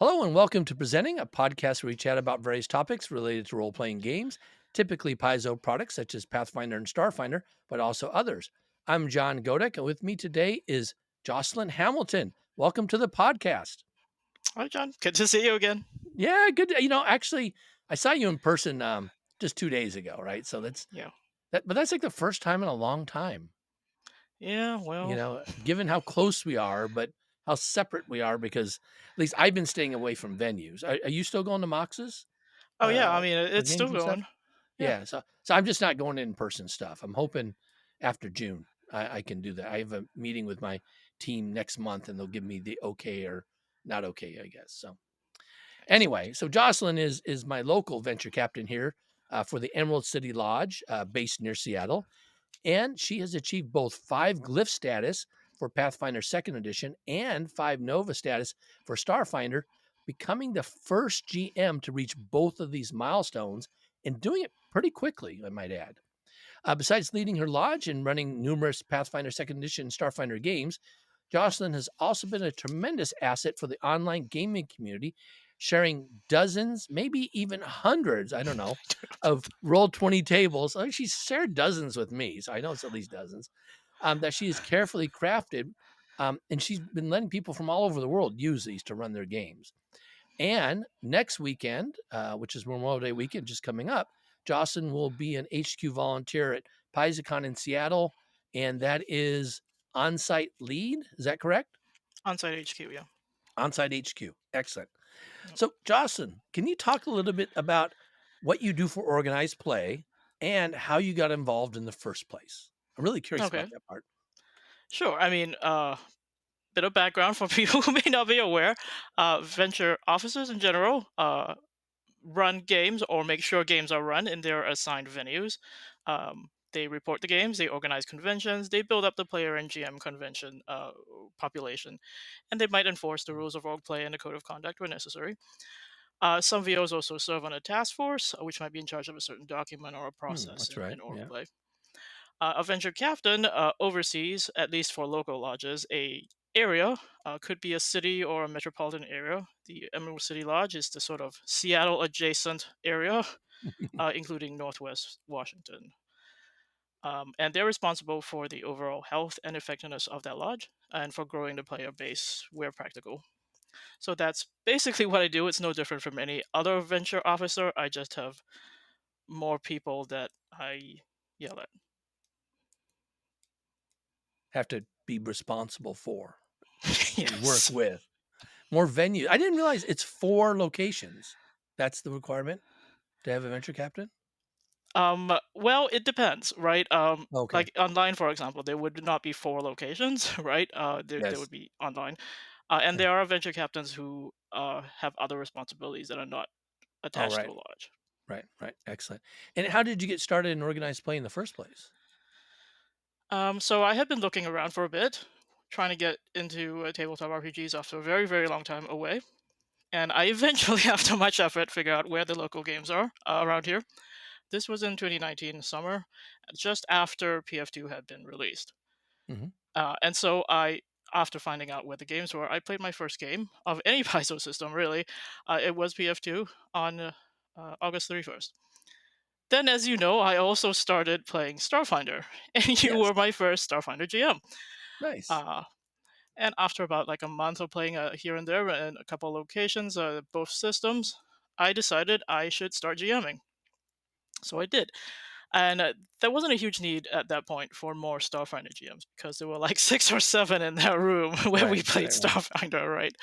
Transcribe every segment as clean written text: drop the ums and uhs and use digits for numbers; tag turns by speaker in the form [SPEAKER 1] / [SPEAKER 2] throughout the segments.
[SPEAKER 1] Hello and welcome to Presenting, a podcast where we chat about various topics related to role playing games, typically Paizo products such as Pathfinder and Starfinder, but also others. I'm John Godek, and with me today is Jocelyn Hamilton. Welcome to the podcast.
[SPEAKER 2] Hi, John. Good to see you again.
[SPEAKER 1] Yeah, good. Actually, I saw you in person just 2 days ago, right? So
[SPEAKER 2] Yeah.
[SPEAKER 1] but that's like the first time in a long time.
[SPEAKER 2] Yeah, well,
[SPEAKER 1] Given how close we are, but how separate we are, because at least I've been staying away from venues. Are you still going to Moxes?
[SPEAKER 2] oh yeah, I mean,
[SPEAKER 1] For
[SPEAKER 2] it's
[SPEAKER 1] games
[SPEAKER 2] still
[SPEAKER 1] and stuff?
[SPEAKER 2] going. Yeah.
[SPEAKER 1] Yeah, so I'm just not going in person stuff. I'm hoping after June I can do that. I have a meeting with my team next month, and they'll give me the okay or not okay, I guess. So
[SPEAKER 2] Excellent.
[SPEAKER 1] anyway, so Jocelyn is my local venture captain here for the Emerald City Lodge, based near Seattle, and she has achieved both 5 Glyph status for Pathfinder Second Edition and 5 Nova status for Starfinder, becoming the first GM to reach both of these milestones and doing it pretty quickly, I might add. Besides leading her lodge and running numerous Pathfinder Second Edition and Starfinder games, Jocelyn has also been a tremendous asset for the online gaming community, sharing dozens, maybe even hundreds, I don't know, of Roll20 tables. I mean, she's shared dozens with me, so I know it's at least dozens, that she has carefully crafted. And she's been letting people from all over the world use these to run their games. And next weekend, which is Memorial Day weekend just coming up, Jocelyn will be an HQ volunteer at PaizoCon in Seattle, and that is on-site lead. Is that correct?
[SPEAKER 2] On-site HQ, yeah.
[SPEAKER 1] On-site HQ. Excellent.
[SPEAKER 2] Yep.
[SPEAKER 1] So, Jocelyn, can you talk a little bit about what you do for organized play and how you got involved in the first place? I'm really curious about
[SPEAKER 2] Okay.
[SPEAKER 1] that part.
[SPEAKER 2] Sure. I mean, bit of background for people who may not be aware. Venture officers in general run games or make sure games are run in their assigned venues. They report the games, they organize conventions, they build up the player and GM convention population, and they might enforce the rules of roleplay and the code of conduct where necessary. Some VOs also serve on a task force, which might be in charge of a certain document or a process
[SPEAKER 1] That's
[SPEAKER 2] in
[SPEAKER 1] right. Yeah.
[SPEAKER 2] Orgplay. A venture captain oversees, at least for local lodges, a area. Could be a city or a metropolitan area. The Emerald City Lodge is the sort of Seattle adjacent area, including Northwest Washington. And they're responsible for the overall health and effectiveness of that lodge and for growing the player base where practical. So that's basically what I do. It's no different from any other venture officer. I just have more people that I yell at.
[SPEAKER 1] Have to be responsible for and work
[SPEAKER 2] Yes.
[SPEAKER 1] with. More venues. I didn't realize it's 4 locations. That's the requirement to have a venture captain?
[SPEAKER 2] Well, it depends, right?
[SPEAKER 1] Okay.
[SPEAKER 2] Like online, for example, there would not be 4 locations, right? There
[SPEAKER 1] Yes.
[SPEAKER 2] would be online, and
[SPEAKER 1] Yeah.
[SPEAKER 2] there are venture captains who have other responsibilities that are not
[SPEAKER 1] Oh,
[SPEAKER 2] attached to
[SPEAKER 1] right.
[SPEAKER 2] a lodge.
[SPEAKER 1] Right, right. Excellent. And how did you get started in organized play in the first place?
[SPEAKER 2] So I had been looking around for a bit, trying to get into tabletop RPGs after a very, very long time away. And I eventually, after much effort, figured out where the local games are around here. This was in 2019 summer, just after PF2 had been released.
[SPEAKER 1] Mhm.
[SPEAKER 2] And so after finding out where the games were, I played my first game of any Paizo system, really. It was PF2 on August 31st. Then, as you know, I also started playing Starfinder, and you
[SPEAKER 1] Yes.
[SPEAKER 2] were my first Starfinder GM.
[SPEAKER 1] Nice.
[SPEAKER 2] Uh, and after about like a month of playing here and there in a couple of locations, both systems, I decided I should start GMing. So I did. And there wasn't a huge need at that point for more Starfinder GMs because there were like 6 or 7 in that room where we
[SPEAKER 1] Right,
[SPEAKER 2] played
[SPEAKER 1] right, right.
[SPEAKER 2] Starfinder, right?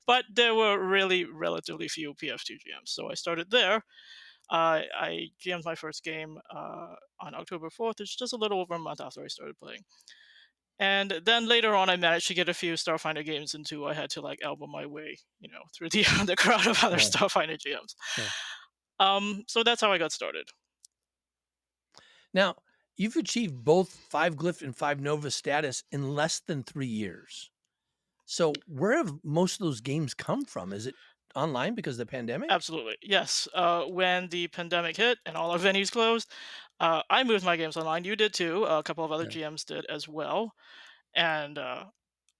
[SPEAKER 2] But there were really relatively few PF2 GMs. So I started there. I GM'd my first game on October 4th. It's just a little over a month after I started playing. And then later on, I managed to get a few Starfinder games into. I had to like elbow my way, through the the crowd of other
[SPEAKER 1] Yeah,
[SPEAKER 2] Starfinder GMs.
[SPEAKER 1] yeah.
[SPEAKER 2] So that's how I got started.
[SPEAKER 1] Now, you've achieved both 5 Glyph and 5 Nova status in less than 3 years. So, where have most of those games come from? Is it online because of the pandemic?
[SPEAKER 2] Absolutely, yes. When the pandemic hit and all our venues closed, I moved my games online. You did too. A couple of other
[SPEAKER 1] Yeah.
[SPEAKER 2] GMs did as well, and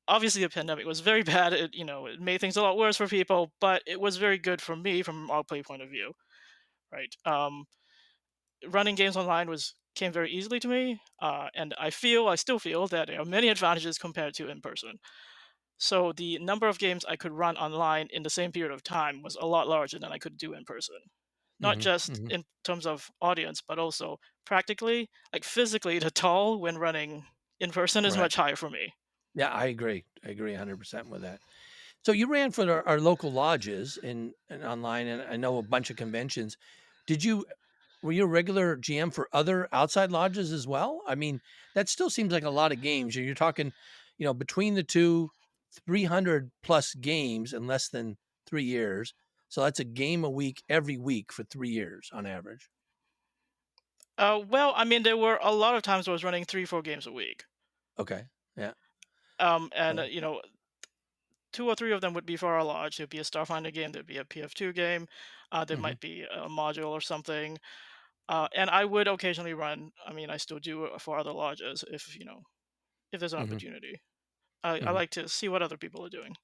[SPEAKER 2] obviously the pandemic was very bad. It made things a lot worse for people, but it was very good for me from our play point of view, right? Running games online was came very easily to me, and I still feel that there are many advantages compared to in person. So the number of games I could run online in the same period of time was a lot larger than I could do in person. Not
[SPEAKER 1] Hmm.
[SPEAKER 2] just
[SPEAKER 1] Hmm.
[SPEAKER 2] in terms of audience, but also practically, like physically, the toll when running in person is
[SPEAKER 1] Right.
[SPEAKER 2] much higher for me.
[SPEAKER 1] Yeah, I agree. I agree 100% with that. So you ran for our local lodges and online, and I know a bunch of conventions. Did you were you a regular GM for other outside lodges as well? I mean, that still seems like a lot of games. You're talking, between the two, 300 plus games in less than 3 years. So that's a game a week every week for 3 years on average.
[SPEAKER 2] Well, I mean, there were a lot of times I was running 3, 4 games a week.
[SPEAKER 1] Okay. Yeah.
[SPEAKER 2] And
[SPEAKER 1] So.
[SPEAKER 2] 2 or 3 of them would be for our lodge. There'd be a Starfinder game. There'd be a PF2 game. There
[SPEAKER 1] Hmm.
[SPEAKER 2] might be a module or something. And I would occasionally run. I mean, I still do it for other lodges if there's an
[SPEAKER 1] Hmm.
[SPEAKER 2] opportunity. I
[SPEAKER 1] Hmm.
[SPEAKER 2] like to see what other people are doing.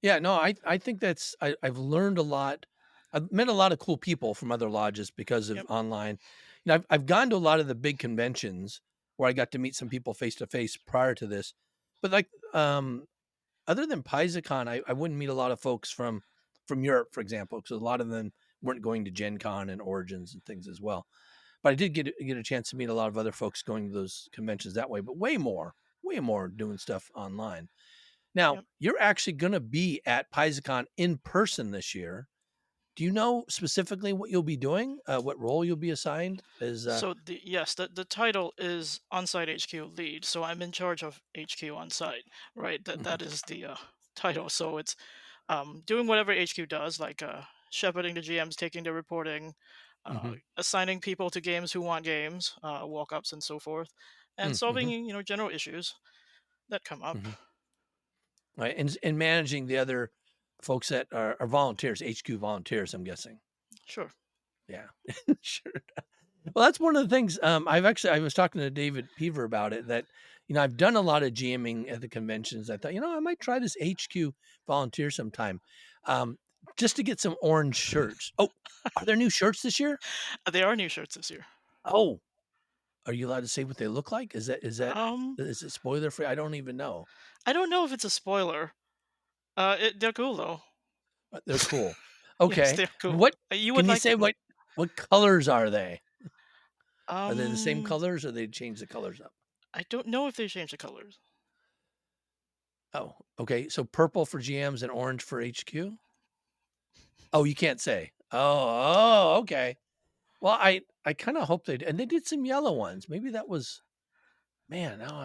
[SPEAKER 1] Yeah, no, I think I've learned a lot. I've met a lot of cool people from other lodges because of
[SPEAKER 2] Yep.
[SPEAKER 1] online. I've gone to a lot of the big conventions where I got to meet some people face to face prior to this, but like other than PaizoCon, I wouldn't meet a lot of folks from Europe, for example, because a lot of them weren't going to Gen Con and Origins and things as well. But I did get a chance to meet a lot of other folks going to those conventions that way, but way more doing stuff online. Now,
[SPEAKER 2] Yep.
[SPEAKER 1] you're actually going to be at PaizoCon in person this year. Do you know specifically what you'll be doing? What role you'll be assigned? Is
[SPEAKER 2] So the title is on-site HQ lead. So I'm in charge of HQ on site, right? That
[SPEAKER 1] Mhm,
[SPEAKER 2] is the title. So it's doing whatever HQ does, like shepherding the GMs, taking the reporting,
[SPEAKER 1] mhm,
[SPEAKER 2] assigning people to games who want games, walk-ups and so forth, and solving
[SPEAKER 1] mhm,
[SPEAKER 2] general issues that come up.
[SPEAKER 1] mhm. Right, and managing the other folks that are volunteers, HQ volunteers. I'm guessing.
[SPEAKER 2] Sure.
[SPEAKER 1] Yeah, sure. Well, that's one of the things. I was talking to David Peaver about it. That I've done a lot of GMing at the conventions. I thought I might try this HQ volunteer sometime, um, just to get some orange shirts. Oh, are there new shirts this year?
[SPEAKER 2] There are new shirts this year.
[SPEAKER 1] Oh, are you allowed to say what they look like?
[SPEAKER 2] Um,
[SPEAKER 1] Is it spoiler free? I don't even know.
[SPEAKER 2] I don't know if it's a spoiler. They're cool though.
[SPEAKER 1] They're cool.
[SPEAKER 2] Yes,
[SPEAKER 1] Okay.
[SPEAKER 2] they're cool.
[SPEAKER 1] What
[SPEAKER 2] You would
[SPEAKER 1] can you
[SPEAKER 2] like
[SPEAKER 1] say
[SPEAKER 2] them.
[SPEAKER 1] what colors are they? Are they the same
[SPEAKER 2] Um,
[SPEAKER 1] colors or they change the colors up?
[SPEAKER 2] I don't know if they changed the colors.
[SPEAKER 1] Oh, okay. So purple for GMs and orange for HQ? Oh, you can't say. Oh, okay. Well, I kind of hope and they did some yellow ones. Maybe that was man, now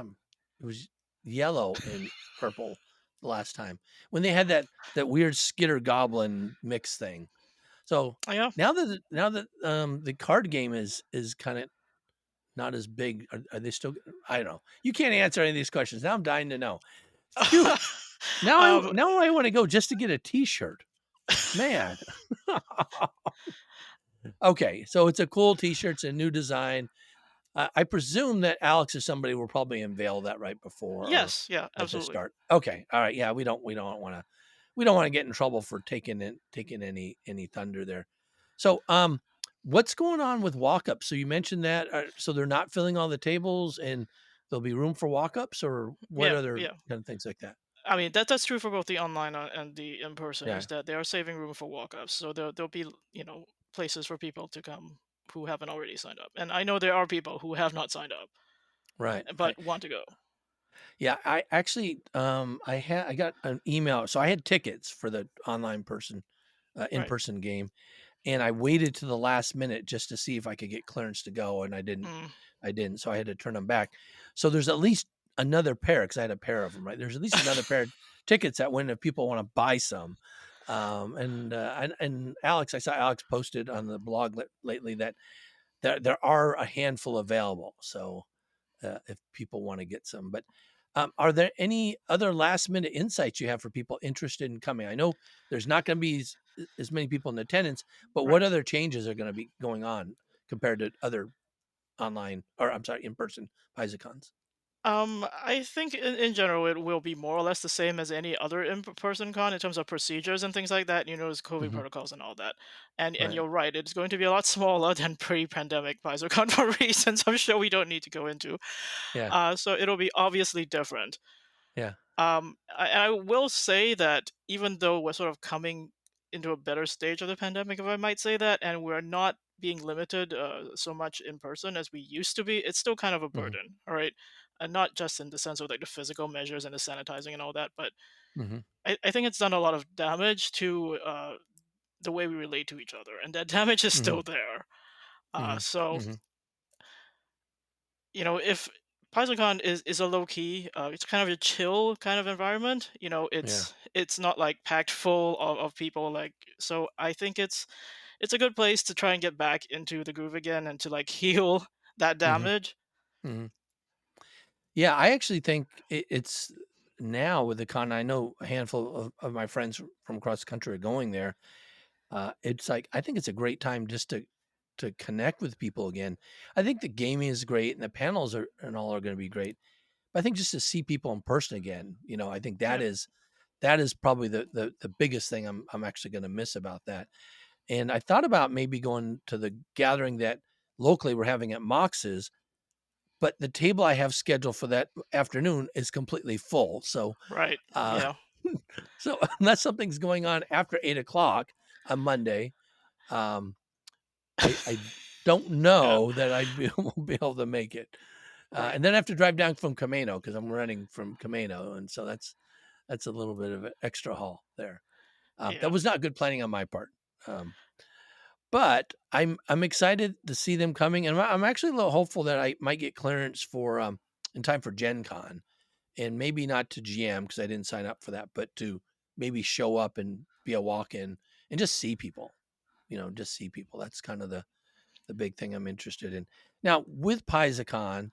[SPEAKER 1] it was yellow and purple the last time when they had that weird Skitter Goblin mix thing. So
[SPEAKER 2] Oh, yeah.
[SPEAKER 1] now that the card game is kind of not as big, are they still? I don't know. You can't answer any of these questions. Now I'm dying to know. Phew.
[SPEAKER 2] um,
[SPEAKER 1] Now I want to go just to get a T-shirt. Man. Okay, so it's a cool T-shirt. It's a new design. I presume that Alex or somebody will probably unveil that right before or
[SPEAKER 2] yes, yeah,
[SPEAKER 1] at the
[SPEAKER 2] absolutely.
[SPEAKER 1] start. Okay, all right, yeah, we don't want to get in trouble for taking any thunder there. So, what's going on with walk-ups? So you mentioned that, so they're not filling all the tables, and there'll be room for walk-ups, or what
[SPEAKER 2] Yeah,
[SPEAKER 1] other
[SPEAKER 2] yeah.
[SPEAKER 1] kind of things like that?
[SPEAKER 2] I mean that's true for both the online and the in person.
[SPEAKER 1] Yeah,
[SPEAKER 2] Is that they are saving room for walk-ups, so there'll be places for people to come who haven't already signed up. And I know there are people who have not signed up
[SPEAKER 1] right, right.
[SPEAKER 2] but want to go.
[SPEAKER 1] Yeah, I actually, I got an email, so I had tickets for the in
[SPEAKER 2] Right.
[SPEAKER 1] person game, and I waited to the last minute just to see if I could get clearance to go, and
[SPEAKER 2] Mm,
[SPEAKER 1] I didn't, so I had to turn them back. So there's at least another pair because I had a pair of them, right? There's at least another pair of tickets that when if people want to buy some. And Alex, I saw Alex posted on the blog lately that there are a handful available. So if people want to get some. But are there any other last minute insights you have for people interested in coming? I know there's not going to be as many people in attendance, but
[SPEAKER 2] right.
[SPEAKER 1] what other changes are going to be going on compared to other online or I'm sorry, in person PaizoCons?
[SPEAKER 2] I think in general it will be more or less the same as any other in-person con in terms of procedures and things like that. There's COVID
[SPEAKER 1] Hmm.
[SPEAKER 2] protocols and all that. And
[SPEAKER 1] Right.
[SPEAKER 2] you're right, it's going to be a lot smaller than pre-pandemic PaizoCon for reasons I'm sure we don't need to go into.
[SPEAKER 1] Yeah.
[SPEAKER 2] So it'll be obviously different.
[SPEAKER 1] Yeah.
[SPEAKER 2] I will say that even though we're sort of coming into a better stage of the pandemic, if I might say that, and we're not being limited so much in person as we used to be, it's still kind of a
[SPEAKER 1] Hmm.
[SPEAKER 2] burden, all right? And not just in the sense of like the physical measures and the sanitizing and all that, but
[SPEAKER 1] Hmm.
[SPEAKER 2] I think it's done a lot of damage to the way we relate to each other, and that damage is
[SPEAKER 1] Hmm.
[SPEAKER 2] still there.
[SPEAKER 1] Hmm.
[SPEAKER 2] So
[SPEAKER 1] Hmm.
[SPEAKER 2] if PaizoCon is a low key, it's kind of a chill kind of environment.
[SPEAKER 1] Yeah.
[SPEAKER 2] It's not like packed full of people. Like, so I think it's a good place to try and get back into the groove again and to like heal that
[SPEAKER 1] Hmm.
[SPEAKER 2] damage.
[SPEAKER 1] Hmm. Yeah, I actually think it's now with the con. I know a handful of my friends from across the country are going there. It's like I think it's a great time just to connect with people again. I think the gaming is great and the panels are and all are going to be great. But I think just to see people in person again, I think
[SPEAKER 2] Yeah,
[SPEAKER 1] that is probably the biggest thing I'm actually going to miss about that. And I thought about maybe going to the gathering that locally we're having at Mox's, but the table I have scheduled for that afternoon is completely full. So,
[SPEAKER 2] right.
[SPEAKER 1] uh,
[SPEAKER 2] Yeah,
[SPEAKER 1] so unless something's going on after 8 o'clock on Monday, um, I don't
[SPEAKER 2] yeah,
[SPEAKER 1] know that won't be able to make it.
[SPEAKER 2] right.
[SPEAKER 1] And then I have to drive down from Camino because I'm running from Camino, and so that's a little bit of an extra haul there. That
[SPEAKER 2] Yeah.
[SPEAKER 1] was not good planning on my part. Um, but I'm excited to see them coming, and I'm actually a little hopeful that I might get clearance for in time for Gen Con, and maybe not to GM because I didn't sign up for that, but to maybe show up and be a walk-in and just see people. Just see people. That's kind of the big thing I'm interested in. Now with PaizoCon,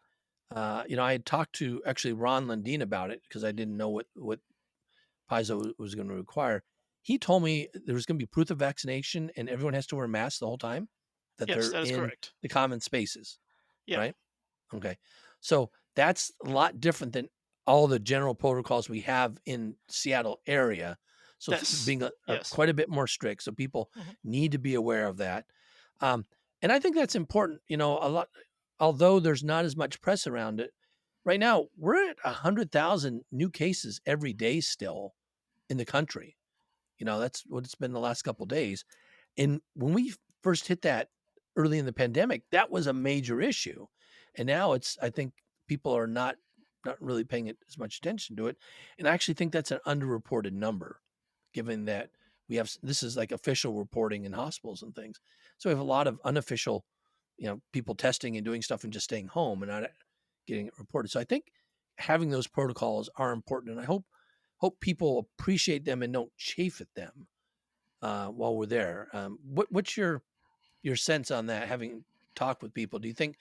[SPEAKER 1] I had talked to actually Ron Lundeen about it because I didn't know what Paizo was going to require. He told me there was going to be proof of vaccination and everyone has to wear masks the whole time that
[SPEAKER 2] Yes,
[SPEAKER 1] they're
[SPEAKER 2] that is
[SPEAKER 1] in
[SPEAKER 2] correct.
[SPEAKER 1] the common spaces,
[SPEAKER 2] Yeah.
[SPEAKER 1] right? Okay. So that's a lot different than all the general protocols we have in Seattle area. So
[SPEAKER 2] Yes.
[SPEAKER 1] being
[SPEAKER 2] Yes.
[SPEAKER 1] quite a bit more strict. So people
[SPEAKER 2] Hmm.
[SPEAKER 1] need to be aware of that. Um, and I think that's important. A lot, although there's not as much press around it right now, we're at 100,000 new cases every day still in the country. That's what it's been the last couple of days. And when we first hit that early in the pandemic, that was a major issue. And now I think people are not really paying it as much attention to it. And I actually think that's an underreported number, given that this is like official reporting in hospitals and things. So we have a lot of unofficial, people testing and doing stuff and just staying home and not getting it reported. So I think having those protocols are important, and I hope people appreciate them and don't chafe at them while we're there. What's your sense on that? Having talked with people, do you think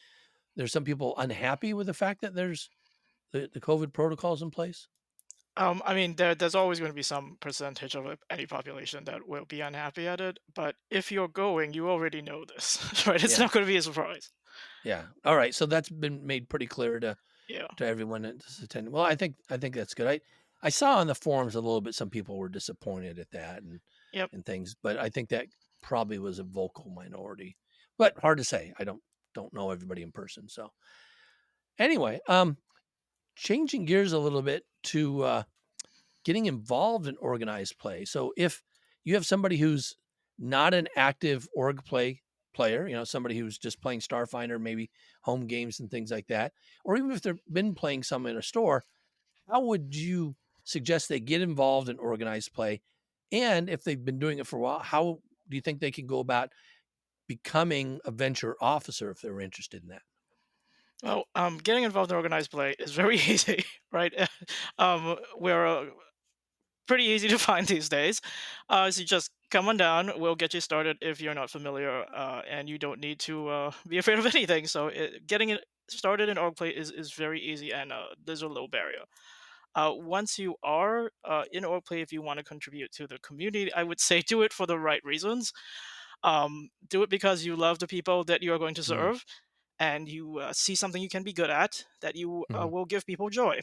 [SPEAKER 1] there's some people unhappy with the fact that there's the COVID protocols in place?
[SPEAKER 2] I mean, there's always going to be some percentage of any population that will be unhappy at it. But if you're going, you already know this, right? It's
[SPEAKER 1] Yeah,
[SPEAKER 2] not going to be a surprise.
[SPEAKER 1] yeah. All right, so that's been made pretty clear
[SPEAKER 2] Yeah.
[SPEAKER 1] to everyone that's attending. Well, I think that's good. I saw on the forums a little bit some people were disappointed at that
[SPEAKER 2] Yep.
[SPEAKER 1] and things, but I think that probably was a vocal minority. But hard to say. I don't know everybody in person. So anyway, changing gears a little bit to getting involved in organized play. So if you have somebody who's not an active player, somebody who's just playing Starfinder, maybe home games and things like that, or even if they've been playing some in a store, how would you suggest they get involved in organized play? And if they've been doing it for a while, how do you think they can go about becoming a venture officer if they're interested in that?
[SPEAKER 2] Well, getting involved in organized play is very easy, right? We're pretty easy to find these days. So you just come on down. We'll get you started if you're not familiar, and you don't need to be afraid of anything. So getting it started in org play is very easy, and there's a low barrier. Once you are in org play, if you want to contribute to the community, I would say do it for the right reasons. Do it because you love the people that you are going to
[SPEAKER 1] Mm,
[SPEAKER 2] serve, and you see something you can be good at that you
[SPEAKER 1] Mhm.
[SPEAKER 2] will give people joy.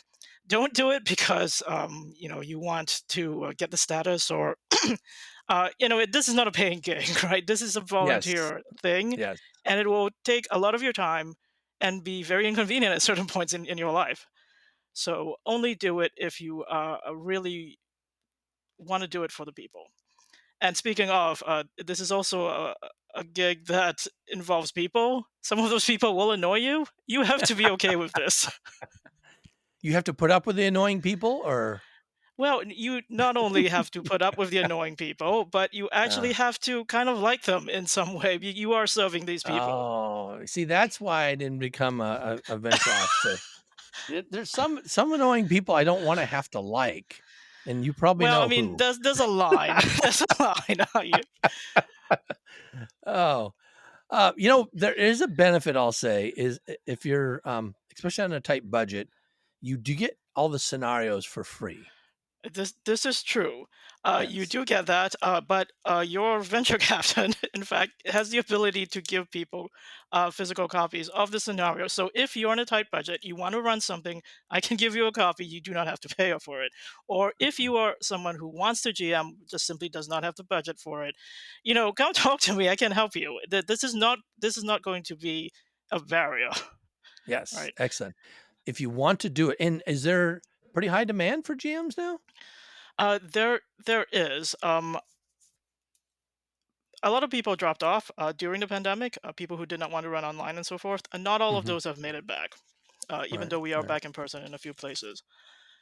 [SPEAKER 2] Don't do it because you want to get the status, or this is not a paying gig, right? This is a
[SPEAKER 1] Yes.
[SPEAKER 2] volunteer thing,
[SPEAKER 1] Yes.
[SPEAKER 2] and it will take a lot of your time and be very inconvenient at certain points in your life. So only do it if you really want to do it for the people. And speaking of, this is also a gig that involves people. Some of those people will annoy you. You have to be okay with this.
[SPEAKER 1] You have to put up with the annoying people or
[SPEAKER 2] Well, you not only have to put up with the annoying people, but you
[SPEAKER 1] uh,
[SPEAKER 2] actually have to kind of like them in some way. You are serving these people.
[SPEAKER 1] oh, see, that's why I didn't become a venture officer. There's some annoying people I don't wanna have to like, and you probably
[SPEAKER 2] Well, I
[SPEAKER 1] know
[SPEAKER 2] mean,
[SPEAKER 1] who.
[SPEAKER 2] there's a line. There's a line.
[SPEAKER 1] Oh, there is a benefit I'll say is if you're, especially on a tight budget, you do get all the scenarios for free.
[SPEAKER 2] This is true. You
[SPEAKER 1] Yes.
[SPEAKER 2] do get that, but your venture captain, in fact, has the ability to give people physical copies of the scenario. So if you're on a tight budget, you want to run something, I can give you a copy. You do not have to pay for it. Or if you are someone who wants to GM, just simply does not have the budget for it, come talk to me. I can help you. This is not going to be a barrier,
[SPEAKER 1] Yes,
[SPEAKER 2] right?
[SPEAKER 1] excellent. If you want to do it and is there pretty high demand for GMs now?
[SPEAKER 2] There is. A lot of people dropped off during the pandemic, people who did not want to run online and so forth, and not all of
[SPEAKER 1] Mhm.
[SPEAKER 2] those have made it back, even
[SPEAKER 1] Right,
[SPEAKER 2] though we are
[SPEAKER 1] right.
[SPEAKER 2] back in person in a few places.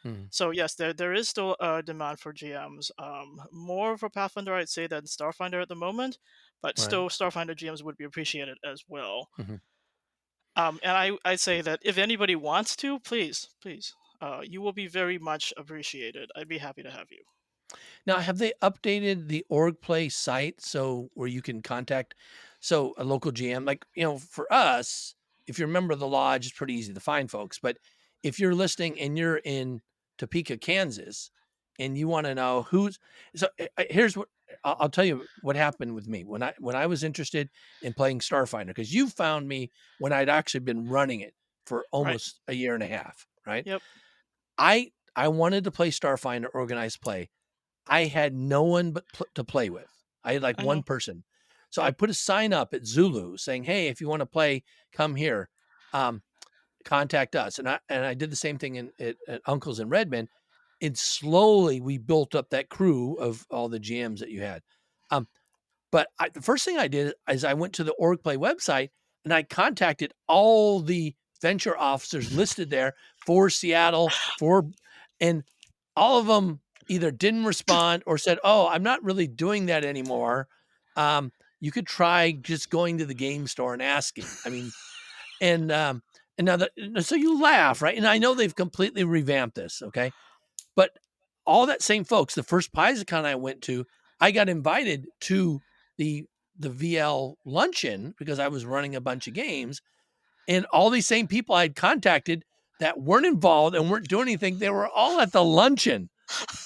[SPEAKER 1] Mhm.
[SPEAKER 2] So yes, there is still a demand for GMs, more for Pathfinder, I'd say, than Starfinder at the moment, but
[SPEAKER 1] Right.
[SPEAKER 2] still Starfinder GMs would be appreciated as well.
[SPEAKER 1] Mhm.
[SPEAKER 2] And I'd say that if anybody wants to, please, you will be very much appreciated. I'd be happy to have you.
[SPEAKER 1] Now, have they updated the org play site so where you can contact a local GM? Like, for us, if you're a member of the lodge, it's pretty easy to find folks. But if you're listening and you're in Topeka, Kansas, and you want to know who's here's what I'll tell you what happened with me when I was interested in playing Starfinder, because you found me when I'd actually been running it for
[SPEAKER 2] Right?
[SPEAKER 1] almost a year and a half, right?
[SPEAKER 2] Yep.
[SPEAKER 1] I wanted to play Starfinder organized play. I had no one but to play with. I had like
[SPEAKER 2] I
[SPEAKER 1] one
[SPEAKER 2] know.
[SPEAKER 1] person. So I
[SPEAKER 2] Yep.
[SPEAKER 1] put a sign up at Zulu saying, "Hey, if you want to play, come here. Um, contact us." And I did the same thing at Uncle's in Redmond. And slowly we built up that crew of all the GMs that you had. Um, but the first thing I did is I went to the org play website and I contacted all the venture officers listed there for Seattle, and all of them either didn't respond or said, "Oh, I'm not really doing that anymore. You could try just going to the game store and asking." I mean, and now that so you laugh, right? And I know they've completely revamped this, okay? But all that same folks, the first PaizoCon I went to, I got invited to the the VL luncheon because I was running a bunch of games, and all these same people I had contacted that weren't involved and weren't doing anything, they were all at the luncheon.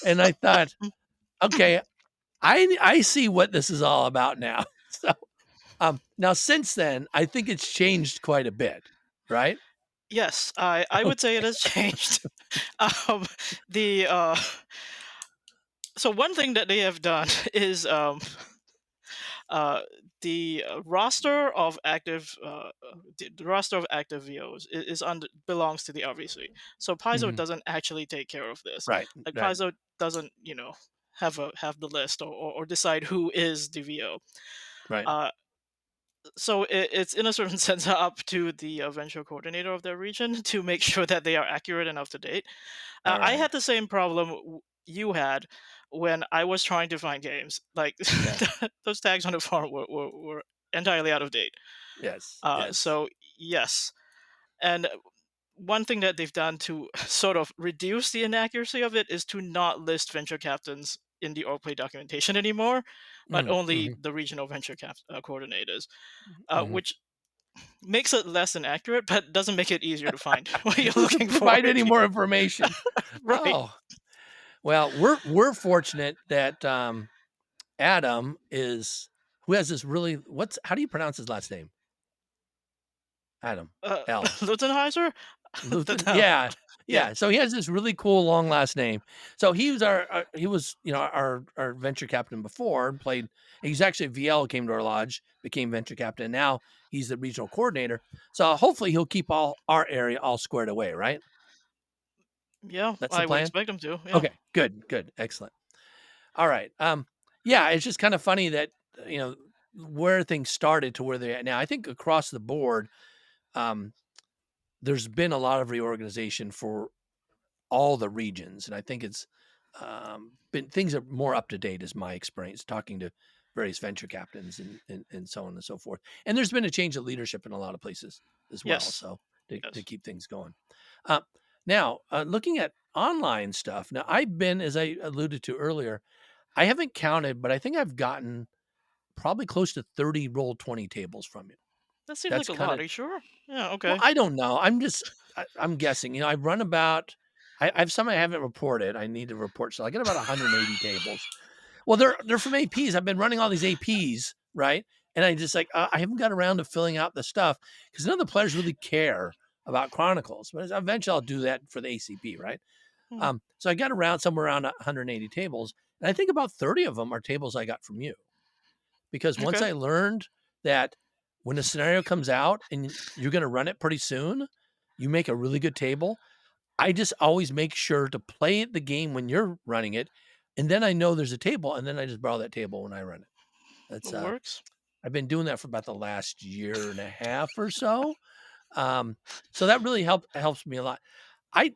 [SPEAKER 1] And I thought, okay, I see what this is all about now. So now since then, I think it's changed quite a bit, right?
[SPEAKER 2] Yes, I would say it
[SPEAKER 1] Okay.
[SPEAKER 2] has changed. um, the So one thing that they have done is uh, the roster of active VOs is under belongs to the RVC. So Paizo
[SPEAKER 1] Mhm.
[SPEAKER 2] doesn't actually take care of this.
[SPEAKER 1] Right,
[SPEAKER 2] Like
[SPEAKER 1] right,
[SPEAKER 2] Paizo doesn't have the list, or decide who is the VO.
[SPEAKER 1] right.
[SPEAKER 2] Uh, so it's in a certain sense up to the venture coordinator of their region to make sure that they are accurate and up to date.
[SPEAKER 1] All
[SPEAKER 2] I
[SPEAKER 1] right.
[SPEAKER 2] had the same problem you had when I was trying to find games. Like
[SPEAKER 1] Yeah.
[SPEAKER 2] those tags on the farm were entirely out of date.
[SPEAKER 1] Yes.
[SPEAKER 2] Uh,
[SPEAKER 1] Yes.
[SPEAKER 2] so yes, and one thing that they've done to sort of reduce the inaccuracy of it is to not list venture captains in the Org Play documentation anymore, but
[SPEAKER 1] Mm,
[SPEAKER 2] only
[SPEAKER 1] mhm,
[SPEAKER 2] the regional coordinators,
[SPEAKER 1] mhm.
[SPEAKER 2] which makes it less inaccurate, but doesn't make it easier to find what you're
[SPEAKER 1] It doesn't
[SPEAKER 2] looking for.
[SPEAKER 1] provide any more information.
[SPEAKER 2] Right.
[SPEAKER 1] Oh, well, we're fortunate that Adam is who has this really how do you pronounce his last name? Adam, L.
[SPEAKER 2] Lutenheiser?
[SPEAKER 1] Luthen,
[SPEAKER 2] No.
[SPEAKER 1] yeah,
[SPEAKER 2] Yeah.
[SPEAKER 1] yeah. So he has this really cool long last name. So he was he was our venture captain before and played. He's actually VL came to our lodge, became venture captain. Now he's the regional coordinator. So hopefully he'll keep all our area all squared away. Right,
[SPEAKER 2] Yeah,
[SPEAKER 1] that's the
[SPEAKER 2] I would
[SPEAKER 1] plan.
[SPEAKER 2] expect him to. Yeah.
[SPEAKER 1] Okay, good, good, excellent. All right. Yeah, it's just kind of funny that you know where things started to where they're at now. I think across the board, um, there's been a lot of reorganization for all the regions, and I think it's been things are more up to date, is my experience talking to various venture captains and so on and so forth. And there's been a change of leadership in a lot of places as well,
[SPEAKER 2] Yes.
[SPEAKER 1] so to
[SPEAKER 2] Yes.
[SPEAKER 1] keep things going. Uh, now, looking at online stuff, now I've been, as I alluded to earlier, I haven't counted, but I think I've gotten probably close to 30 roll 20 tables from you.
[SPEAKER 2] That seems like
[SPEAKER 1] That's
[SPEAKER 2] a
[SPEAKER 1] kind
[SPEAKER 2] lot.
[SPEAKER 1] of
[SPEAKER 2] Are you sure? Yeah.
[SPEAKER 1] well,
[SPEAKER 2] Okay.
[SPEAKER 1] I don't know. I'm guessing. I run about. I have some I haven't reported. I need to report. So I get about 180 tables. Well, they're from APs. I've been running all these APs, right? And I just like I haven't got around to filling out the stuff because none of the players really care about Chronicles. But eventually I'll do that for the ACP, right?
[SPEAKER 2] Hmm.
[SPEAKER 1] So I got around somewhere around 180 tables, and I think about 30 of them are tables I got from you because once
[SPEAKER 2] Okay.
[SPEAKER 1] I learned that when a scenario comes out and you're going to run it pretty soon, you make a really good table. I just always make sure to play the game when you're running it, and then I know there's a table, and then I just borrow that table when I run it.
[SPEAKER 2] It
[SPEAKER 1] That's
[SPEAKER 2] works.
[SPEAKER 1] I've been doing that for about the last year and a half or so. Um, so that really helps me a lot. I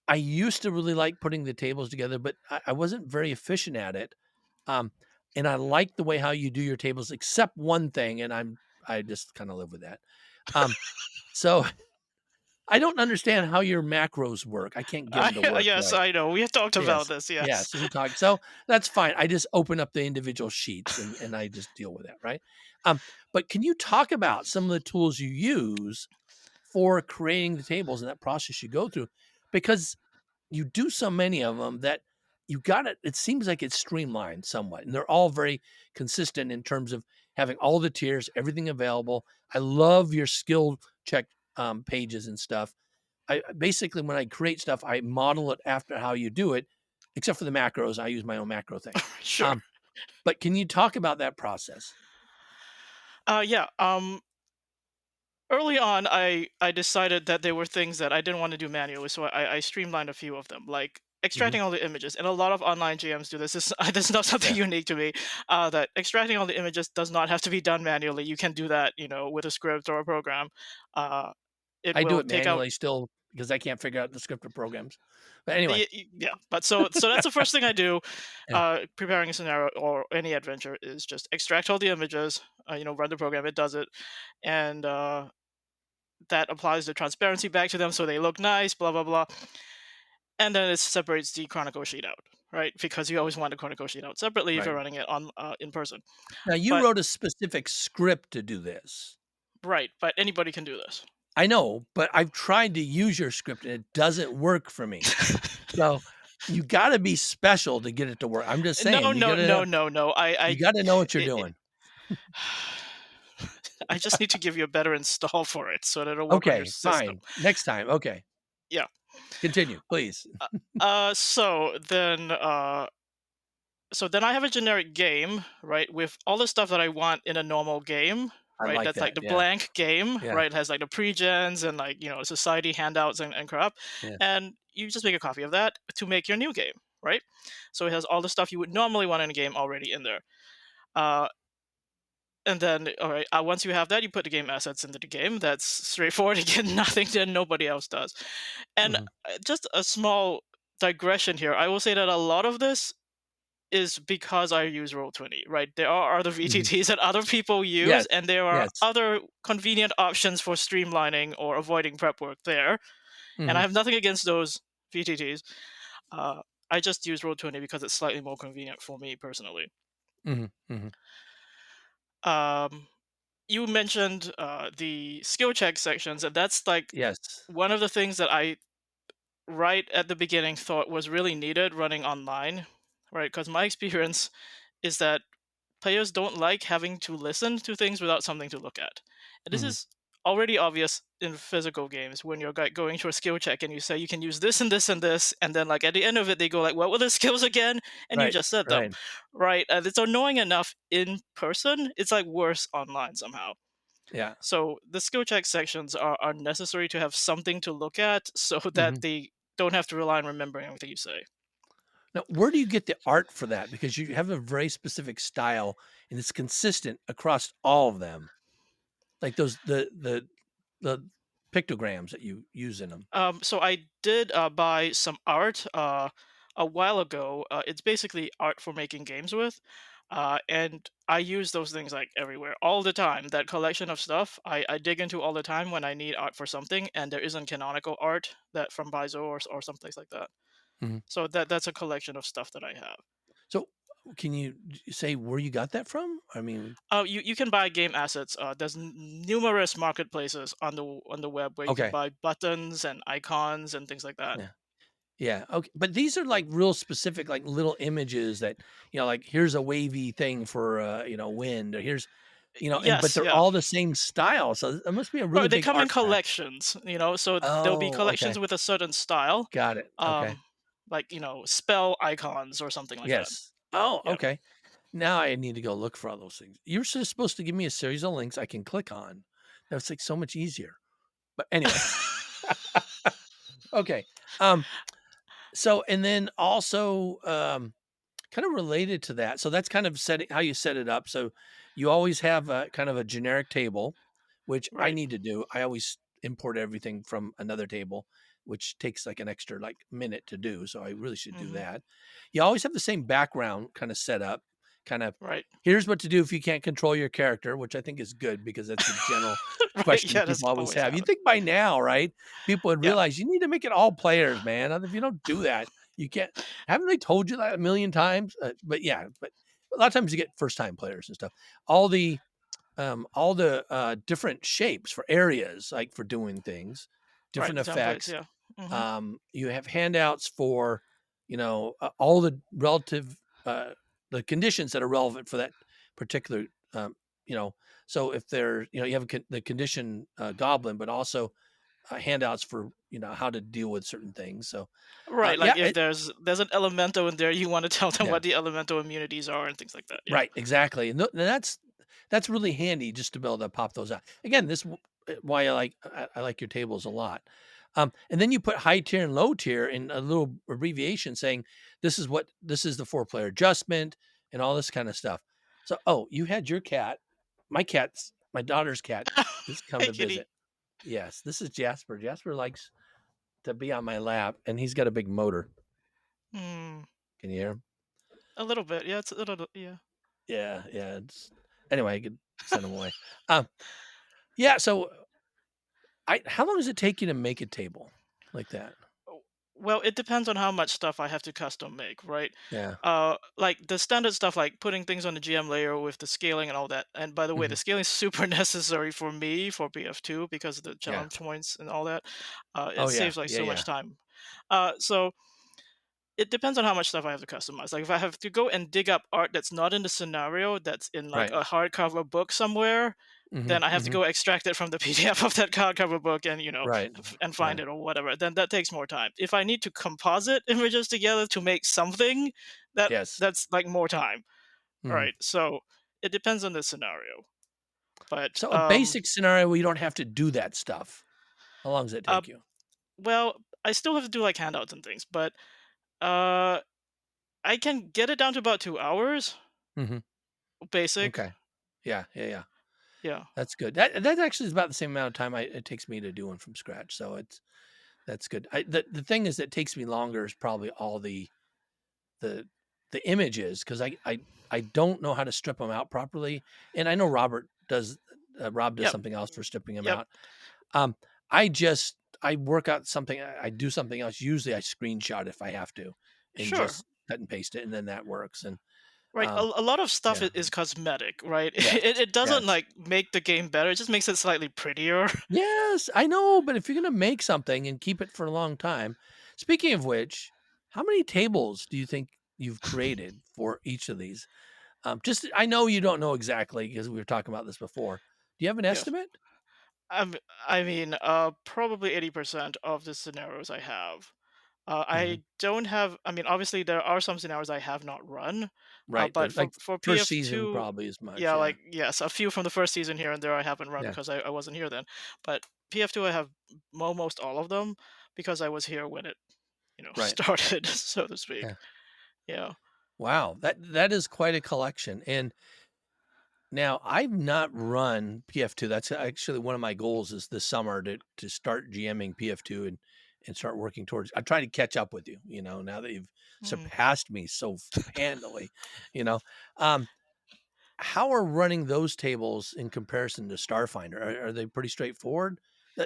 [SPEAKER 1] I used to really like putting the tables together, but I wasn't very efficient at it. Um, and I like the way how you do your tables, except one thing, and I just kind of live with that. Um, so I don't understand how your macros work. I can't get them to work
[SPEAKER 2] Yes,
[SPEAKER 1] right.
[SPEAKER 2] I know. We have talked about
[SPEAKER 1] Yes.
[SPEAKER 2] this.
[SPEAKER 1] Yeah.
[SPEAKER 2] Yes.
[SPEAKER 1] So we talk. So that's fine. I just open up the individual sheets and I just deal with that, right? But can you talk about some of the tools you use for creating the tables and that process you go through? Because you do so many of them that you got it seems like it's streamlined somewhat, and they're all very consistent in terms of having all the tiers, everything available. I love your skill check pages and stuff. I basically, when I create stuff, I model it after how you do it, except for the macros. I use my own macro thing.
[SPEAKER 2] Sure.
[SPEAKER 1] Um, but can you talk about that process?
[SPEAKER 2] Yeah. Early on, I decided that there were things that I didn't want to do manually, so I streamlined a few of them, like
[SPEAKER 1] Hmm.
[SPEAKER 2] extracting all the images. And a lot of online GMs do this. This is not something
[SPEAKER 1] Yeah,
[SPEAKER 2] unique to me. That extracting all the images does not have to be done manually. You can do that, with a script or a program. Uh, it
[SPEAKER 1] I do
[SPEAKER 2] will
[SPEAKER 1] it
[SPEAKER 2] take out.
[SPEAKER 1] manually still because I can't figure out the scripted programs. But anyway,
[SPEAKER 2] Yeah, but so that's the first thing I do,
[SPEAKER 1] yeah,
[SPEAKER 2] preparing a scenario or any adventure is just extract all the images. Run the program. It does it, and that applies the transparency back to them so they look nice, blah blah blah, and then it separates the chronicle sheet out, right? Because you always want the chronicle sheet out separately if you're
[SPEAKER 1] right.
[SPEAKER 2] running it on in person.
[SPEAKER 1] Now you
[SPEAKER 2] But
[SPEAKER 1] wrote a specific script to do this.
[SPEAKER 2] right, but anybody can do this.
[SPEAKER 1] I know, but I've tried to use your script and it doesn't work for me. So you got to be special to get it to work. I'm just
[SPEAKER 2] No,
[SPEAKER 1] saying,
[SPEAKER 2] no, no, no, no.
[SPEAKER 1] you got to know what you're
[SPEAKER 2] It,
[SPEAKER 1] doing.
[SPEAKER 2] I just need to give you a better install for it so that it'll work on your
[SPEAKER 1] Okay,
[SPEAKER 2] system.
[SPEAKER 1] fine. Next time. Okay,
[SPEAKER 2] Yeah.
[SPEAKER 1] continue, please.
[SPEAKER 2] Uh, uh, so then, uh, so then I have a generic game, right, with all the stuff that I want in a normal game,
[SPEAKER 1] I
[SPEAKER 2] right?
[SPEAKER 1] like
[SPEAKER 2] That's like
[SPEAKER 1] that.
[SPEAKER 2] the
[SPEAKER 1] Yeah,
[SPEAKER 2] blank game,
[SPEAKER 1] yeah,
[SPEAKER 2] right? It has like the pre-gens and like society handouts and crap,
[SPEAKER 1] yeah.
[SPEAKER 2] and you just make a copy of that to make your new game, right? So it has all the stuff you would normally want in a game already in there. Uh, and then, all right, once you have that, you put the game assets into the game. That's straightforward. Again, nothing that nobody else does. And
[SPEAKER 1] Mhm,
[SPEAKER 2] just a small digression here. I will say that a lot of this is because I use Roll20, right? There are other
[SPEAKER 1] mhm.
[SPEAKER 2] VTTs that other people use,
[SPEAKER 1] Yes,
[SPEAKER 2] and there are
[SPEAKER 1] yes.
[SPEAKER 2] other convenient options for streamlining or avoiding prep work there. And I
[SPEAKER 1] Mhm,
[SPEAKER 2] have nothing against those VTTs. Uh, I just use Roll20 because it's slightly more convenient for me personally.
[SPEAKER 1] mhm, mhm.
[SPEAKER 2] Um, you mentioned the skill check sections, and that's like
[SPEAKER 1] Yes.
[SPEAKER 2] one of the things that I right at the beginning thought was really needed running online, right? Because my experience is that players don't like having to listen to things without something to look at. And this
[SPEAKER 1] Mhm,
[SPEAKER 2] is already obvious in physical games when you're going to a skill check and you say you can use this and this and this, and then like at the end of it they go like, "What were the skills again?" And you
[SPEAKER 1] Right,
[SPEAKER 2] just said them,
[SPEAKER 1] right.
[SPEAKER 2] right? It's annoying enough in person. It's like worse online somehow.
[SPEAKER 1] Yeah.
[SPEAKER 2] So the skill check sections are necessary to have something to look at so that
[SPEAKER 1] Mhm.
[SPEAKER 2] they don't have to rely on remembering everything you say.
[SPEAKER 1] Now, where do you get the art for that? Because you have a very specific style and it's consistent across all of them. Like those the pictograms that you use in them.
[SPEAKER 2] So I did buy some art a while ago. It's basically art for making games with, and I use those things like everywhere, all the time. That collection of stuff I dig into all the time when I need art for something, and there isn't canonical art that from Paizo or someplace like that.
[SPEAKER 1] Mhm.
[SPEAKER 2] So that's a collection of stuff that I have.
[SPEAKER 1] So, can you say where you got that from? I mean,
[SPEAKER 2] You can buy game assets. There's numerous marketplaces on the web where you can
[SPEAKER 1] okay.
[SPEAKER 2] buy buttons and icons and things like that.
[SPEAKER 1] Yeah. Yeah, okay, but these are, like, real specific, like, little images that, like, here's a wavy thing for, wind, or here's but
[SPEAKER 2] Yes,
[SPEAKER 1] they're
[SPEAKER 2] yeah.
[SPEAKER 1] all the same style, so it must be a really
[SPEAKER 2] Right, they
[SPEAKER 1] big
[SPEAKER 2] come in
[SPEAKER 1] art pack.
[SPEAKER 2] collections, so there'll be
[SPEAKER 1] Oh,
[SPEAKER 2] collections
[SPEAKER 1] okay.
[SPEAKER 2] with a certain style,
[SPEAKER 1] Got it, okay.
[SPEAKER 2] like, spell icons or something like that.
[SPEAKER 1] Yes. Oh,
[SPEAKER 2] Yeah.
[SPEAKER 1] okay. Now I need to go look for all those things. You're just supposed to give me a series of links I can click on. That's, like, so much easier. But anyway, okay, um, so and then also, kind of related to that, so that's kind of setting how you set it up, so you always have a kind of a generic table, which I
[SPEAKER 2] Right.
[SPEAKER 1] need to do. I always import everything from another table, which takes, like, an extra, like, minute to do, so I really should do
[SPEAKER 2] Mhm.
[SPEAKER 1] that. You always have the same background kinda set up, kind of,
[SPEAKER 2] Right.
[SPEAKER 1] "Here's what to do if you can't control your character," which I think is good because that's a general
[SPEAKER 2] Right,
[SPEAKER 1] question
[SPEAKER 2] yeah, that's
[SPEAKER 1] people always
[SPEAKER 2] always
[SPEAKER 1] have.
[SPEAKER 2] happened.
[SPEAKER 1] You'd think by now, right, people would
[SPEAKER 2] Yeah.
[SPEAKER 1] realize you need to make it all players, man, if you don't do that, you can't haven't they told you that a million times? But yeah, but a lot of times you get first time players and stuff. All the different shapes for areas, like for doing things,
[SPEAKER 2] Right,
[SPEAKER 1] different
[SPEAKER 2] the templates,
[SPEAKER 1] effects.
[SPEAKER 2] yeah. Mhm.
[SPEAKER 1] You have handouts for, all the relative, the conditions that are relevant for that particular, you know. So if there, you have the condition goblin, but also handouts for how to deal with certain things. So
[SPEAKER 2] Right, like
[SPEAKER 1] yeah,
[SPEAKER 2] if there's an elemental in there, you wanna tell them
[SPEAKER 1] yeah.
[SPEAKER 2] what the elemental immunities are and things like that, yeah.
[SPEAKER 1] Right, exactly, and that's really handy just to be able to pop those out. Again, why I like your tables a lot. And then you put high tier and low tier in a little abbreviation saying this is the 4-player adjustment and all this kind of stuff. So, oh, you had your cat. My daughter's cat has come
[SPEAKER 2] Hey,
[SPEAKER 1] to
[SPEAKER 2] kitty.
[SPEAKER 1] visit. Yes, this is Jasper. Jasper likes to be on my lap, and he's got a big motor.
[SPEAKER 2] Hmm,
[SPEAKER 1] Can you hear him?
[SPEAKER 2] a little bit, yeah, it's a little yeah.
[SPEAKER 1] Yeah, yeah. Anyway, I could send him away. Um, yeah. So, how long does it take you to make a table like that?
[SPEAKER 2] Oh, well, it depends on how much stuff I have to custom make, right?
[SPEAKER 1] Yeah.
[SPEAKER 2] Like the standard stuff, like putting things on the GM layer with the scaling and all that. And by the way,
[SPEAKER 1] Hmm.
[SPEAKER 2] the scaling is super necessary for me for BF2 because of the
[SPEAKER 1] Yeah.
[SPEAKER 2] challenge points and all that. It
[SPEAKER 1] Oh yeah.
[SPEAKER 2] saves like
[SPEAKER 1] Yeah.
[SPEAKER 2] so much
[SPEAKER 1] Yeah.
[SPEAKER 2] time. So it depends on how much stuff I have to customize. Like if I have to go and dig up art that's not in the scenario, that's in like
[SPEAKER 1] Right.
[SPEAKER 2] a hardcover book somewhere,
[SPEAKER 1] Hmm.
[SPEAKER 2] then I have to
[SPEAKER 1] Hmm.
[SPEAKER 2] go extract it from the PDF of that hardcover book and
[SPEAKER 1] Right.
[SPEAKER 2] and find
[SPEAKER 1] Yeah.
[SPEAKER 2] it or whatever. Then that takes more time. If I need to composite images together to make something, that
[SPEAKER 1] Yes.
[SPEAKER 2] that's like more time. All
[SPEAKER 1] Hmm.
[SPEAKER 2] right. So it depends on the scenario. But
[SPEAKER 1] So, a basic scenario where you don't have to do that stuff. How long does it
[SPEAKER 2] uh,
[SPEAKER 1] take you?
[SPEAKER 2] well, I still have to do like handouts and things, but uh, I can get it down to about 2 hours.
[SPEAKER 1] Hmm.
[SPEAKER 2] Basic.
[SPEAKER 1] Okay. Yeah. Yeah. Yeah.
[SPEAKER 2] Yeah.
[SPEAKER 1] That's good. That actually is about the same amount of time it takes me to do one from scratch. So that's good. The thing is that takes me longer is probably all the the images because I don't know how to strip them out properly, and I know Rob does
[SPEAKER 2] Yep.
[SPEAKER 1] something else for stripping them
[SPEAKER 2] Yep.
[SPEAKER 1] out. Um, I work out something. I do something else. Usually, I screenshot if I have to, and
[SPEAKER 2] Sure.
[SPEAKER 1] just cut and paste it, and then that works. And
[SPEAKER 2] Right.
[SPEAKER 1] um,
[SPEAKER 2] A lot of stuff
[SPEAKER 1] yeah,
[SPEAKER 2] is cosmetic, right?
[SPEAKER 1] yes,
[SPEAKER 2] It doesn't
[SPEAKER 1] yes,
[SPEAKER 2] like make the game better. It just makes it slightly prettier.
[SPEAKER 1] yes. I know, but if you're gonna make something and keep it for a long time, speaking of which, how many tables do you think you've created for each of these? Just I know you don't know exactly because we were talking about this before. Do you have an
[SPEAKER 2] Yes.
[SPEAKER 1] estimate?
[SPEAKER 2] I'm, probably 80% of the scenarios I have.
[SPEAKER 1] Mhm.
[SPEAKER 2] I don't have. I mean, obviously there are some scenarios I have not run,
[SPEAKER 1] Right,
[SPEAKER 2] but
[SPEAKER 1] the
[SPEAKER 2] for
[SPEAKER 1] like, first season
[SPEAKER 2] PF2,
[SPEAKER 1] probably as
[SPEAKER 2] yeah,
[SPEAKER 1] much, yeah.
[SPEAKER 2] like yes, a few from the first season here and there I haven't run
[SPEAKER 1] Yeah,
[SPEAKER 2] because I wasn't here then. But PF2 I have almost all of them because I was here when it
[SPEAKER 1] right,
[SPEAKER 2] started, so to speak.
[SPEAKER 1] yeah.
[SPEAKER 2] Yeah.
[SPEAKER 1] Wow, that is quite a collection, and now I've not run PF2, that's actually one of my goals is this summer to start GMing PF2 and start working towards I try to catch up with you, now that you've
[SPEAKER 2] Mm.
[SPEAKER 1] surpassed me so handily, you know? Um, how are running those tables in comparison to Starfinder? Are they pretty straightforward?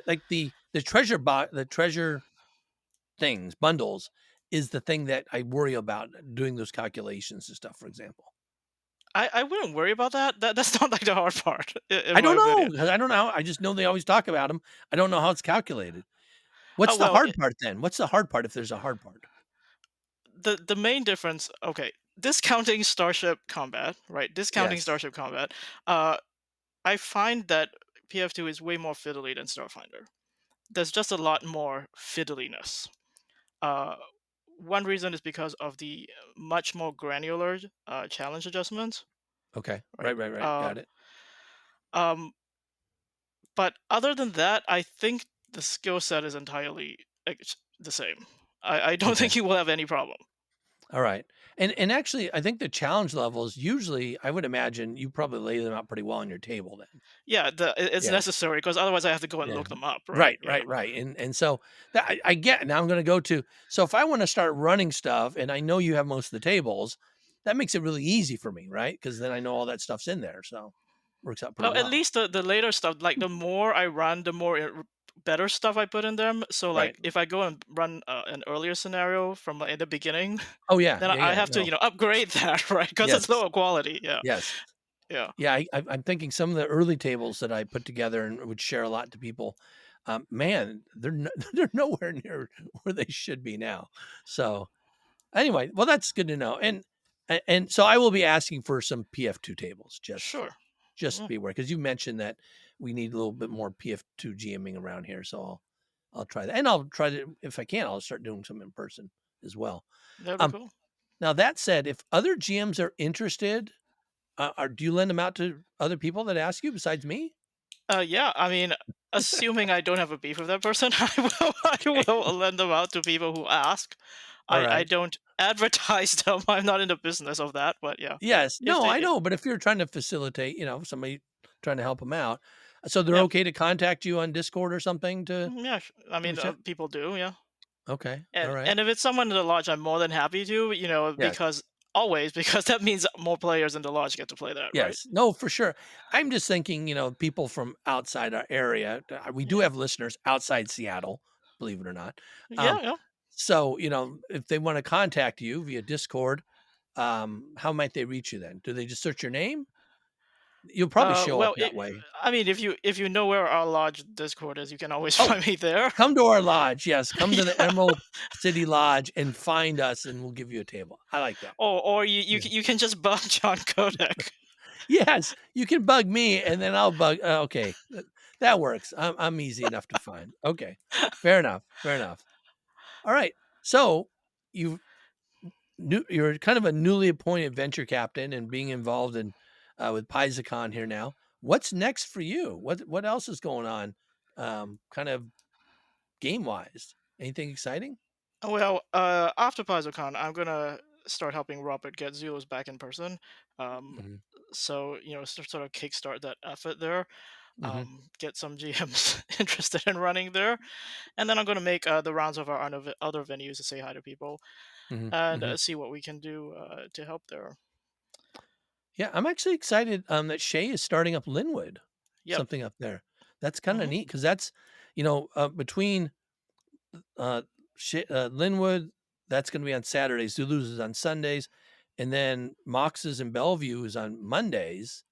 [SPEAKER 1] Like the treasure things, bundles is the thing that I worry about doing those calculations and stuff, for example.
[SPEAKER 2] I wouldn't worry about that. That's not like the hard part, in
[SPEAKER 1] I
[SPEAKER 2] my
[SPEAKER 1] don't
[SPEAKER 2] opinion.
[SPEAKER 1] know, 'cause I don't know. I just know they always talk about them. I don't know how it's calculated.
[SPEAKER 2] Oh
[SPEAKER 1] What's the
[SPEAKER 2] well,
[SPEAKER 1] hard part then? What's the hard part if there's a hard part?
[SPEAKER 2] the main difference, okay, discounting Starship Combat, right? Discounting
[SPEAKER 1] Yes.
[SPEAKER 2] Starship Combat. Uh, I find that PF2 is way more fiddly than Starfinder. There's just a lot more fiddliness. Uh, One reason is because of the much more granular challenge adjustments,
[SPEAKER 1] Okay.
[SPEAKER 2] right?
[SPEAKER 1] Right. Got it.
[SPEAKER 2] Um, but other than that, I think the skill set is entirely like, the same. I don't
[SPEAKER 1] Okay.
[SPEAKER 2] think you will have any problem.
[SPEAKER 1] All right. And actually, I think the challenge levels usually, I would imagine you probably lay them out pretty well on your table then.
[SPEAKER 2] Yeah, it's
[SPEAKER 1] Yeah.
[SPEAKER 2] necessary because otherwise I have to go and
[SPEAKER 1] Yeah.
[SPEAKER 2] look them up, right?
[SPEAKER 1] Right,
[SPEAKER 2] Yeah.
[SPEAKER 1] right, right. And so that I get now I'm gonna go to so if I want to start running stuff and I know you have most of the tables, that makes it really easy for me, right? Because then I know all that stuff's in there. So works out pretty
[SPEAKER 2] Well, at
[SPEAKER 1] well.
[SPEAKER 2] least the later stuff, like the more I run, the more better stuff I put in them. So
[SPEAKER 1] Right.
[SPEAKER 2] like if I go and run an earlier scenario from like, in the beginning,
[SPEAKER 1] Oh yeah,
[SPEAKER 2] then I
[SPEAKER 1] yeah.
[SPEAKER 2] have to
[SPEAKER 1] No.
[SPEAKER 2] upgrade that, right? Because it's
[SPEAKER 1] Yes.
[SPEAKER 2] lower quality. Yeah,
[SPEAKER 1] Yes.
[SPEAKER 2] yeah.
[SPEAKER 1] Yeah, I'm thinking some of the early tables that I put together and would share a lot to people, man, they're they're nowhere near where they should be now. So anyway, well, that's good to know. And so I will be asking for some PF2 tables
[SPEAKER 2] Sure.
[SPEAKER 1] just
[SPEAKER 2] Yeah,
[SPEAKER 1] be aware because you mentioned that we need a little bit more PF2 GMing around here. So I'll try that, and I'll try to if I can, I'll start doing some in person as well.
[SPEAKER 2] that'd be
[SPEAKER 1] Um,
[SPEAKER 2] cool.
[SPEAKER 1] Now that said, if other GMs are interested do you lend them out to other people that ask you besides me?
[SPEAKER 2] Yeah, I mean, assuming I don't have a beef with that person, I
[SPEAKER 1] Okay.
[SPEAKER 2] will lend them out to people who ask.
[SPEAKER 1] All
[SPEAKER 2] I
[SPEAKER 1] right.
[SPEAKER 2] don't advertise them. I'm not in the business of that, but yeah,
[SPEAKER 1] Yes.
[SPEAKER 2] if
[SPEAKER 1] No,
[SPEAKER 2] they,
[SPEAKER 1] I know, but if you're trying to facilitate, somebody trying to help them out, so they're
[SPEAKER 2] yeah,
[SPEAKER 1] okay to contact you on Discord or something to
[SPEAKER 2] yeah. I mean,
[SPEAKER 1] reach out?
[SPEAKER 2] people do, yeah.
[SPEAKER 1] Okay. All
[SPEAKER 2] And
[SPEAKER 1] right.
[SPEAKER 2] and if it's someone in the lodge, I'm more than happy to,
[SPEAKER 1] Yes.
[SPEAKER 2] because always because that means more players in the lodge get to play that, right?
[SPEAKER 1] Yes. No, for sure. I'm just thinking, people from outside our area. We do
[SPEAKER 2] Yeah,
[SPEAKER 1] have listeners outside Seattle, believe it or not.
[SPEAKER 2] yeah,
[SPEAKER 1] Um,
[SPEAKER 2] yeah.
[SPEAKER 1] so, if they want to contact you via Discord, how might they reach you then? Do they just search your name? You'll probably show up
[SPEAKER 2] Well,
[SPEAKER 1] that way.
[SPEAKER 2] I mean, if you know where our lodge Discord is, you can always
[SPEAKER 1] Oh,
[SPEAKER 2] find me there.
[SPEAKER 1] come to our lodge. Yes, come to the
[SPEAKER 2] Yeah.
[SPEAKER 1] Emerald City Lodge and find us, and we'll give you a table. I like that.
[SPEAKER 2] Or
[SPEAKER 1] Yeah.
[SPEAKER 2] you can just bug John Kodak.
[SPEAKER 1] Yes, you can bug me, and then I'll bug. Okay, that works. I'm easy enough to find. Okay, fair enough. Fair enough. All right. So you you're kind of a newly appointed venture captain and being involved in with PaizoCon here now. What's next for you? What else is going on? Kind of game wise. Anything exciting?
[SPEAKER 2] Well, after PaizoCon, I'm gonna start helping Robert get Zulus back in person. Um,
[SPEAKER 1] Mhm,
[SPEAKER 2] so sort of kickstart that effort there.
[SPEAKER 1] mhm,
[SPEAKER 2] Get some GMs interested in running there, and then I'm gonna make the rounds of our other venues to say hi to people
[SPEAKER 1] mhm,
[SPEAKER 2] and
[SPEAKER 1] mhm.
[SPEAKER 2] see what we can do to help there.
[SPEAKER 1] Yeah, I'm actually excited, that Shay is starting up Linwood,
[SPEAKER 2] Yep.
[SPEAKER 1] something up there. That's kinda
[SPEAKER 2] Hmm.
[SPEAKER 1] neat because that's, between, uh, Linwood, that's gonna be on Saturdays, Zulu's is on Sundays, and then Mox's in Bellevue is on Mondays,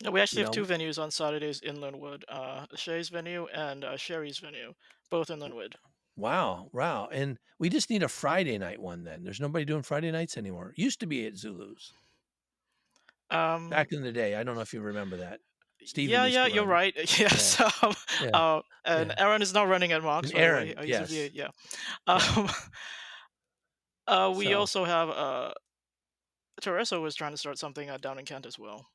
[SPEAKER 2] We
[SPEAKER 1] you
[SPEAKER 2] actually have two
[SPEAKER 1] know?
[SPEAKER 2] venues on Saturdays in Linwood: Shay's venue and Sherry's venue, both in Linwood.
[SPEAKER 1] Wow, wow, and we just need a Friday night one then. There's nobody doing Friday nights anymore. Used to be at Zulu's
[SPEAKER 2] Um,
[SPEAKER 1] back in the day. I don't know if you remember that. Steven
[SPEAKER 2] Yeah,
[SPEAKER 1] used
[SPEAKER 2] yeah,
[SPEAKER 1] to
[SPEAKER 2] you're
[SPEAKER 1] run.
[SPEAKER 2] right.
[SPEAKER 1] Yeah,
[SPEAKER 2] Yes.
[SPEAKER 1] yeah,
[SPEAKER 2] And
[SPEAKER 1] yeah.
[SPEAKER 2] Aaron is not running at Mox,
[SPEAKER 1] And
[SPEAKER 2] by the way.
[SPEAKER 1] Aaron,
[SPEAKER 2] He's a
[SPEAKER 1] yes,
[SPEAKER 2] VA. Yeah.
[SPEAKER 1] yeah.
[SPEAKER 2] Um, we
[SPEAKER 1] So
[SPEAKER 2] also have Teresa was trying to start something down in Kent as well.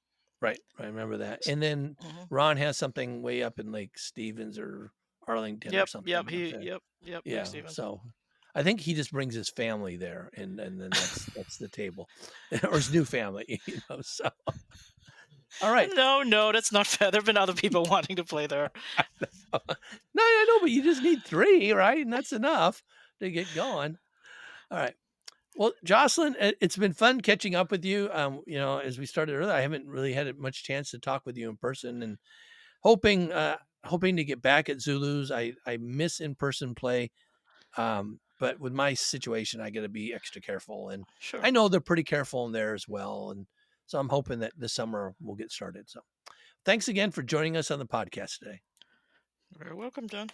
[SPEAKER 1] right, I remember that.
[SPEAKER 2] S-
[SPEAKER 1] And then
[SPEAKER 2] mhm.
[SPEAKER 1] Ron has something way up in Lake Stevens or Arlington or
[SPEAKER 2] Yep, yep,
[SPEAKER 1] something up
[SPEAKER 2] he,
[SPEAKER 1] there.
[SPEAKER 2] yep, yep. Lake
[SPEAKER 1] Yeah,
[SPEAKER 2] Stevens.
[SPEAKER 1] so I think he just brings his family there, and then that's the table, or his new family, So all right.
[SPEAKER 2] No, no, that's not fair. There've been other people wanting to play there.
[SPEAKER 1] No, I know, but you just need 3, right? And that's enough to get going. All right. Well, Jocelyn, it's been fun catching up with you. As we started earlier, I haven't really had much chance to talk with you in person, and hoping hoping to get back at Zulus. I miss in person play, but with my situation, I got to be extra careful, and
[SPEAKER 2] Sure.
[SPEAKER 1] I know they're pretty careful in there as well. And so I'm hoping that this summer we'll get started. So thanks again for joining us on the podcast today.
[SPEAKER 2] Very welcome, John.